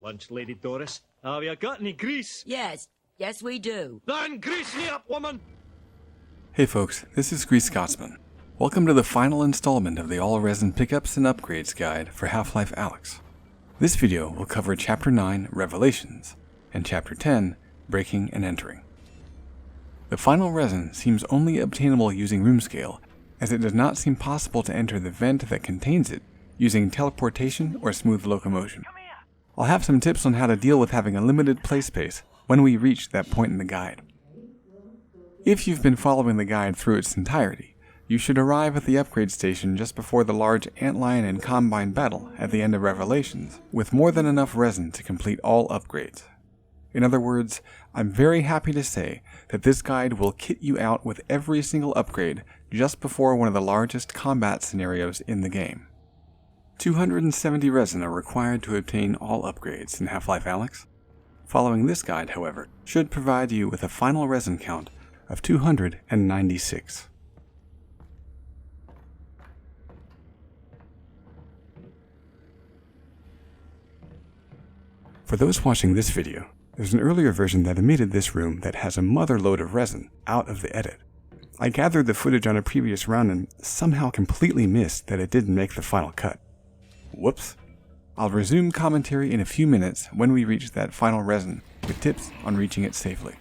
Lunch, Lady Doris. Have you got any grease? Yes, we do. Then grease me up, woman! Hey folks, this is Grease Scotsman. Welcome to the final installment of the All Resin Pickups and Upgrades guide for Half Life Alyx. This video will cover Chapter 9, Revelations, and Chapter 10, Breaking and Entering. The final resin seems only obtainable using room scale, as it does not seem possible to enter the vent that contains it using teleportation or smooth locomotion. I'll have some tips on how to deal with having a limited play space when we reach that point in the guide. If you've been following the guide through its entirety, you should arrive at the upgrade station just before the large antlion and combine battle at the end of Revelations, with more than enough resin to complete all upgrades. In other words, I'm very happy to say that this guide will kit you out with every single upgrade just before one of the largest combat scenarios in the game. 270 resin are required to obtain all upgrades in Half Life Alyx. Following this guide, however, should provide you with a final resin count of 296. For those watching this video, there's an earlier version that omitted this room that has a mother load of resin out of the edit. I gathered the footage on a previous run and somehow completely missed that it didn't make the final cut. Whoops. I'll resume commentary in a few minutes when we reach that final resin with tips on reaching it safely.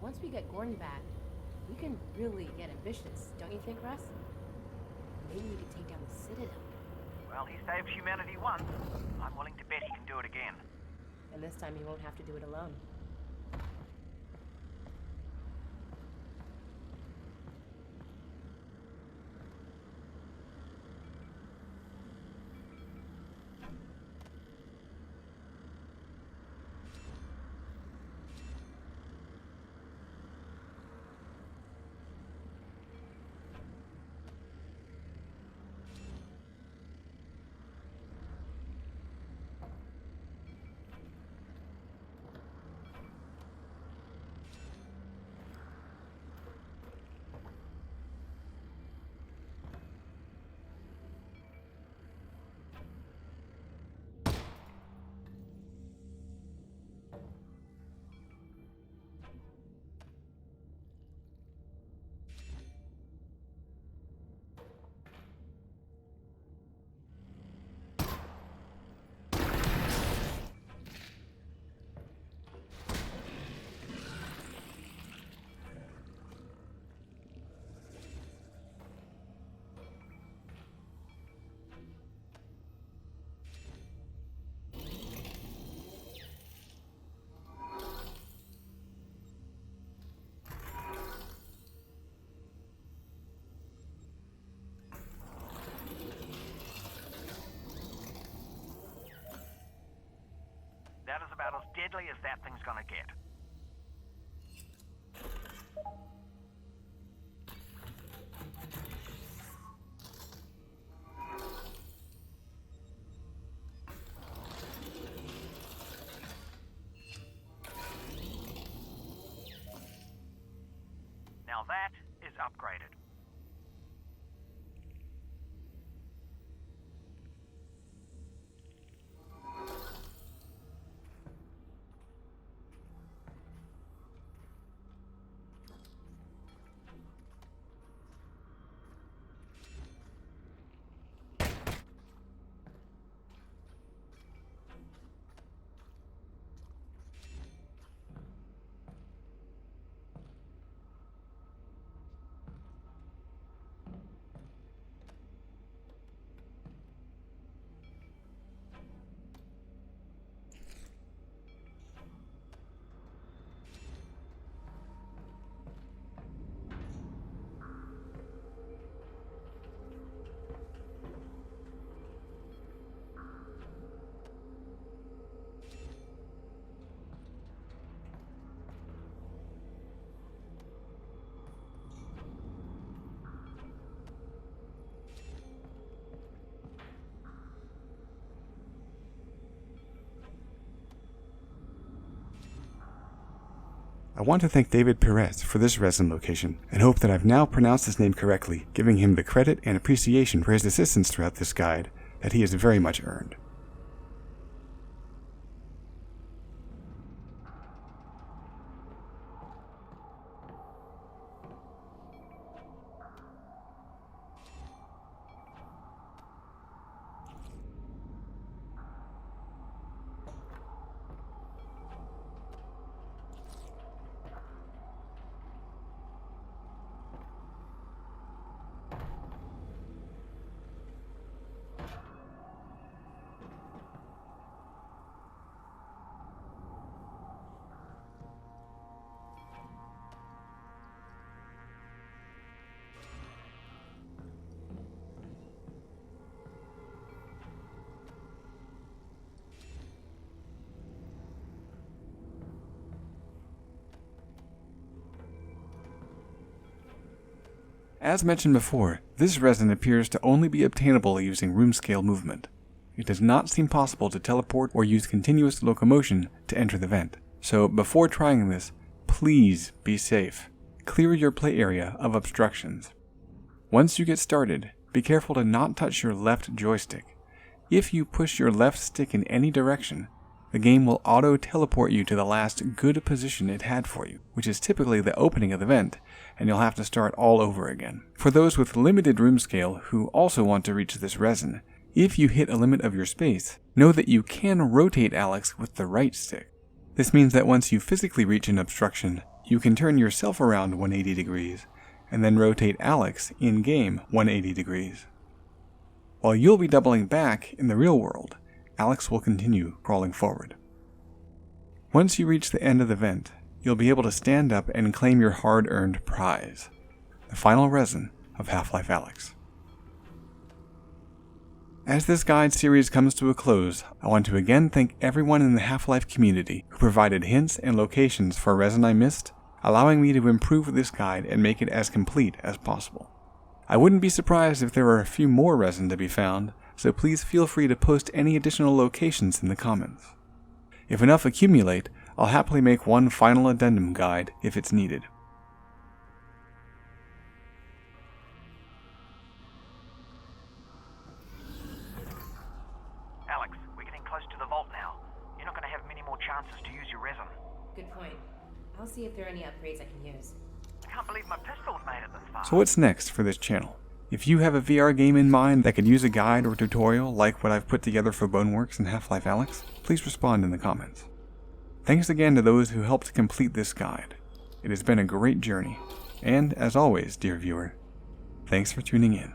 Once we get Gordon back, we can really get ambitious, don't you think, Russ? Maybe we could take down the Citadel. Well, he saved humanity once. I'm willing to bet he can do it again. And this time he won't have to do it alone. That is about as deadly as that thing's gonna get. Now that is upgraded. I want to thank David Perez for this resin location, and hope that I've now pronounced his name correctly, giving him the credit and appreciation for his assistance throughout this guide that he has very much earned. As mentioned before, this resin appears to only be obtainable using room scale movement. It does not seem possible to teleport or use continuous locomotion to enter the vent. So before trying this, please be safe. Clear your play area of obstructions. Once you get started, be careful to not touch your left joystick. If you push your left stick in any direction, the game will auto-teleport you to the last good position it had for you, which is typically the opening of the vent, and you'll have to start all over again. For those with limited room scale who also want to reach this resin, if you hit a limit of your space, know that you can rotate Alyx with the right stick. This means that once you physically reach an obstruction, you can turn yourself around 180 degrees, and then rotate Alyx in-game 180 degrees. While you'll be doubling back in the real world, Alyx will continue crawling forward. Once you reach the end of the vent, you'll be able to stand up and claim your hard-earned prize, the final resin of Half Life Alyx. As this guide series comes to a close, I want to again thank everyone in the Half-Life community who provided hints and locations for resin I missed, allowing me to improve this guide and make it as complete as possible. I wouldn't be surprised if there were a few more resin to be found, so please feel free to post any additional locations in the comments. If enough accumulate, I'll happily make one final addendum guide if it's needed. Alyx, we're getting close to the vault now. You're not going to have many more chances to use your resin. Good point. I'll see if there are any upgrades I can use. I can't believe my pistol's made it this far. So what's next for this channel? If you have a VR game in mind that could use a guide or tutorial like what I've put together for Boneworks and Half Life Alyx, please respond in the comments. Thanks again to those who helped complete this guide. It has been a great journey, and as always, dear viewer, thanks for tuning in.